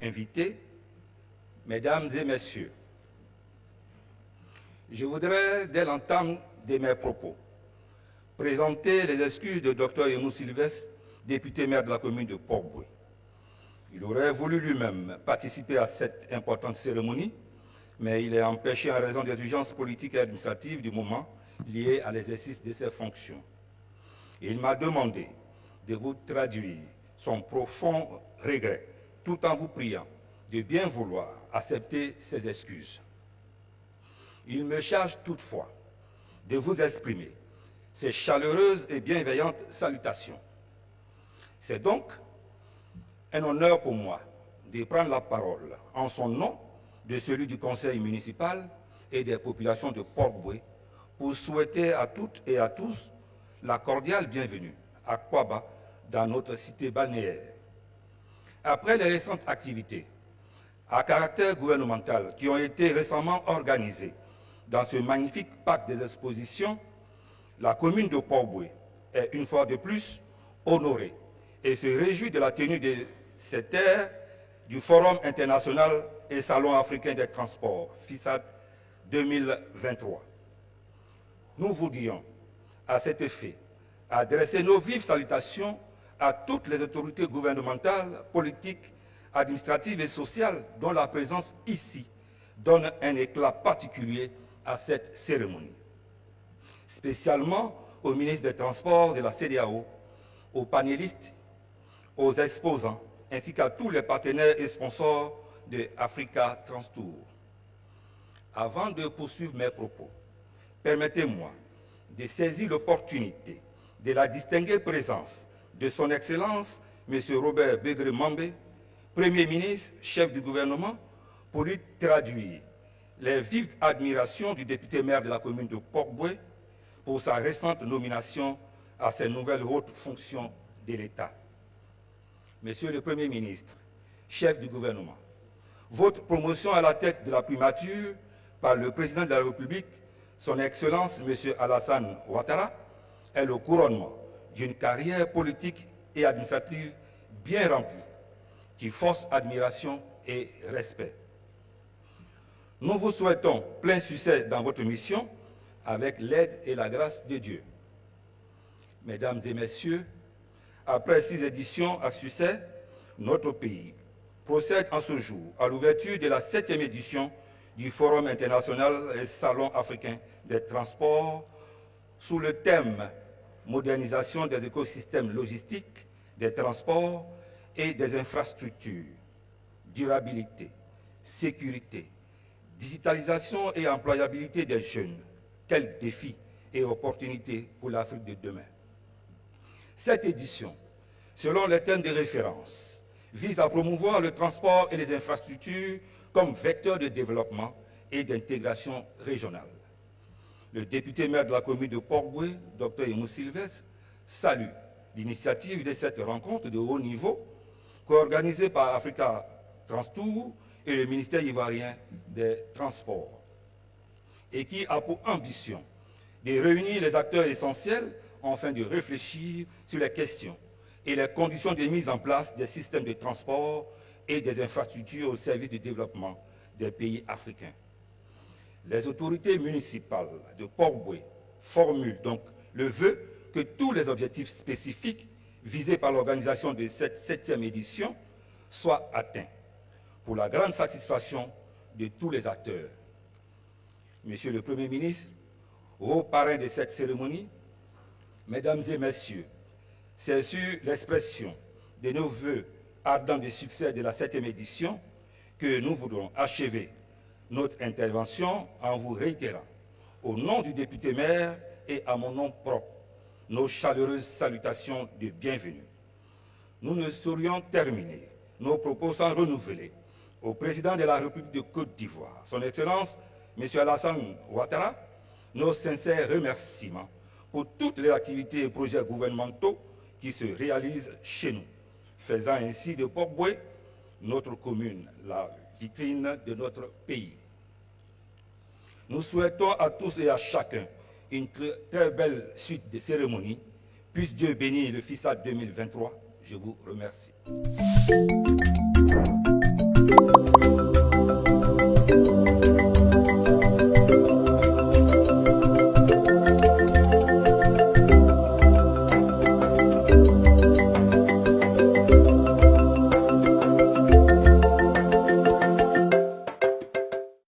invités, mesdames et messieurs, je voudrais, dès l'entame de mes propos, présenter les excuses de Dr Yemou Sylvestre, député maire de la commune de Port-Boué. Il aurait voulu lui-même participer à cette importante cérémonie, mais il est empêché en raison des urgences politiques et administratives du moment liées à l'exercice de ses fonctions. Il m'a demandé de vous traduire son profond regret, tout en vous priant de bien vouloir accepter ses excuses. Il me charge toutefois de vous exprimer ses chaleureuses et bienveillantes salutations. C'est donc un honneur pour moi de prendre la parole en son nom, de celui du conseil municipal et des populations de Port-Boué pour souhaiter à toutes et à tous la cordiale bienvenue à Kwaba dans notre cité balnéaire. Après les récentes activités à caractère gouvernemental qui ont été récemment organisées dans ce magnifique parc des expositions, la commune de Port-Boué est une fois de plus honorée et se réjouit de la tenue de cette ère du Forum international et Salon africain des transports, FISAT 2023. Nous voudrions, à cet effet, adresser nos vives salutations à toutes les autorités gouvernementales, politiques, administratives et sociales dont la présence ici donne un éclat particulier à cette cérémonie. Spécialement au ministre des Transports de la CEDEAO, aux panélistes, aux exposants, ainsi qu'à tous les partenaires et sponsors de Africa Transtour. Avant de poursuivre mes propos, permettez-moi de saisir l'opportunité de la distinguée présence de son Excellence, M. Robert Begré-Mambé, Premier ministre, chef du gouvernement, pour lui traduire les vives admirations du député maire de la commune de Port-Boué pour sa récente nomination à ces nouvelles hautes fonctions de l'État. Monsieur le Premier ministre, chef du gouvernement, votre promotion à la tête de la primature par le président de la République, son Excellence M. Alassane Ouattara, est le couronnement d'une carrière politique et administrative bien remplie, qui force admiration et respect. Nous vous souhaitons plein succès dans votre mission avec l'aide et la grâce de Dieu. Mesdames et messieurs, après 6 éditions à succès, notre pays procède en ce jour à l'ouverture de la 7e édition du Forum international et Salon africain des transports sous le thème « Modernisation des écosystèmes logistiques, des transports et des infrastructures, durabilité, sécurité, digitalisation et employabilité des jeunes. Quels défis et opportunités pour l'Afrique de demain ?» Cette édition, selon les thèmes de référence, vise à promouvoir le transport et les infrastructures comme vecteurs de développement et d'intégration régionale. Le député maire de la commune de Port-Boué, Dr Yemou Sylvestre, salue l'initiative de cette rencontre de haut niveau co-organisée par Africa Transtour et le ministère ivoirien des Transports, et qui a pour ambition de réunir les acteurs essentiels afin de réfléchir sur les questions et les conditions de mise en place des systèmes de transport et des infrastructures au service du développement des pays africains. Les autorités municipales de Port-Boué formulent donc le vœu que tous les objectifs spécifiques visés par l'organisation de cette 7e édition soient atteints pour la grande satisfaction de tous les acteurs. Monsieur le Premier ministre, haut parrain de cette cérémonie, Mesdames et Messieurs, c'est sur l'expression de nos vœux ardents de succès de la 7e édition que nous voudrons achever notre intervention en vous réitérant, au nom du député maire et à mon nom propre, nos chaleureuses salutations de bienvenue. Nous ne saurions terminer nos propos sans renouveler au président de la République de Côte d'Ivoire, son Excellence M. Alassane Ouattara, nos sincères remerciements pour toutes les activités et projets gouvernementaux qui se réalisent chez nous, faisant ainsi de Port-Boué notre commune, la vitrine de notre pays. Nous souhaitons à tous et à chacun une très belle suite de cérémonies. Puisse Dieu bénir le FISAT 2023. Je vous remercie.